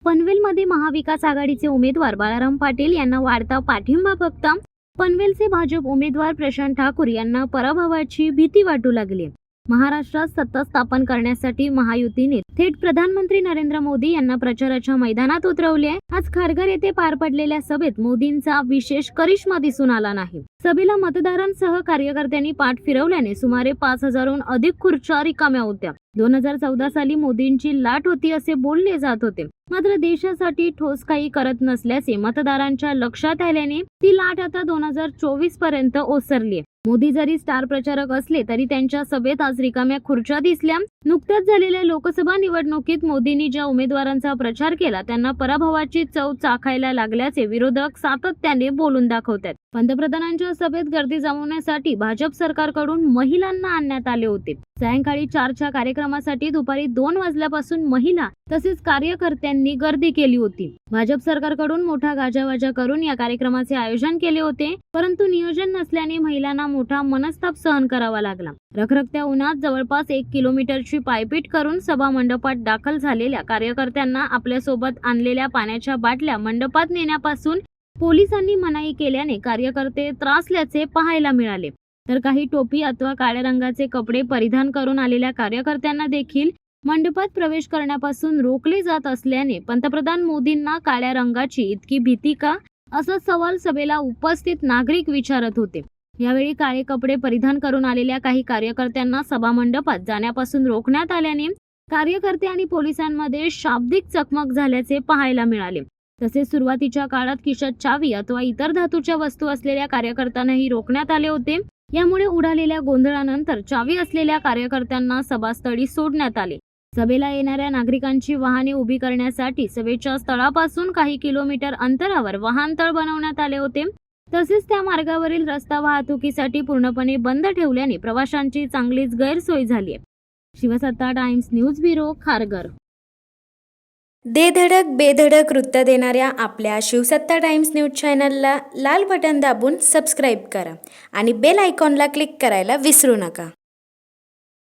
पनवेलमध्ये महाविकास आघाडीचे उमेदवार बाळाराम पाटील यांना वाढता पाठिंबा बघता पनवेलचे भाजप उमेदवार प्रशांत ठाकूर यांना पराभवाची भीती वाटू लागली। महाराष्ट्रात सत्ता स्थापन करण्यासाठी महायुतीने थेट प्रधानमंत्री नरेंद्र मोदी यांना प्रचाराच्या मैदानात उतरवले आहे। आज खारघर येथे पार पडलेल्या सभेत मोदींचा विशेष करिश्मा दिसून आला नाही। सभेला मतदारांसह कार्यकर्त्यांनी पाठ फिरवल्याने सुमारे 5000हून अधिक खुर्च्या रिकाम्या होत्या। 2014 साली मोदींची लाट होती असे बोलले जात होते, मात्र देशासाठी ठोस काही करत नसल्याचे मतदारांच्या लक्षात आल्याने ती लाट आता 2024 पर्यंत ओसरली। मोदी जरी स्टार प्रचारक असले तरी त्यांच्या सभेत आज रिकाम्या खुर्च्या दिसल्या। नुकत्याच झालेल्या लोकसभा निवडणुकीत मोदींनी ज्या उमेदवारांचा प्रचार केला त्यांना पराभवाची चव चाखायला लागल्याचे विरोधक सातत्याने बोलून दाखवतात। पंतप्रधानांच्या सभेत गर्दी जमवण्यासाठी भाजप सरकारकडून महिलांना आणण्यात आले होते। सायंकाळी 4च्या कार्यक्रमासाठी दुपारी 2 वाजल्यापासून महिला तसेच कार्यकर्त्यांनी गर्दी केली होती। भाजप सरकारकडून मोठा गाजावाजा करून या कार्यक्रमाचे आयोजन केले होते, परंतु नियोजन नसल्याने महिलांना मोठा मनस्ताप सहन करावा लागला। रखरखत्या उन्हात जवळपास 1 किलोमीटरची पायपीट करून सभा मंडपात दाखल झालेल्या कार्यकर्त्यांना आपल्या सोबत आणलेल्या पाण्याच्या बाटल्या मंडपात नेण्यापासून पोलिसांनी मनाई केल्याने कार्यकर्ते त्रासल्याचे पाहायला मिळाले। तर काही टोपी अथवा काळ्या रंगाचे कपडे परिधान करून आलेल्या कार्यकर्त्यांना देखील मंडपात प्रवेश करण्यापासून रोखले जात असल्याने पंतप्रधान मोदींना काळ्या रंगाची इतकी भीती का, असा सवाल सभेला उपस्थित नागरिक विचारत होते। यावेळी काळे कपडे परिधान करून आलेल्या काही कार्यकर्त्यांना सभा मंडपात जाण्यापासून रोखण्यात आल्याने कार्यकर्ते आणि पोलिसांमध्ये शाब्दिक चकमक झाल्याचे पाहायला मिळाले। तसेच सुरुवातीच्या काळात खिशात चावी अथवा इतर धातूच्या वस्तू असलेल्या कार्यकर्त्यांनाही रोखण्यात आले होते। यामुळे उडालेल्या गोंधळानंतर चावी असलेल्या कार्यकर्त्यांना सभास्थळी सोडण्यात आले। सभेला येणाऱ्या नागरिकांची वाहने उभी करण्यासाठी सभेच्या स्थळापासून काही किलोमीटर अंतरावर वाहनतळ बनवण्यात आले होते। तसेच त्या मार्गावरील रस्ता वाहतुकीसाठी पूर्णपणे बंद ठेवल्याने प्रवाशांची चांगलीच गैरसोय झाली आहे। शिवसत्ता टाइम्स न्यूज ब्युरो, खारघर। दे धडक बेधडक वृत्त देणाऱ्या आपल्या शिवसत्ता टाइम्स न्यूज चॅनलला लाल बटन दाबून सबस्क्राईब करा आणि बेल आयकॉनला क्लिक करायला विसरू नका।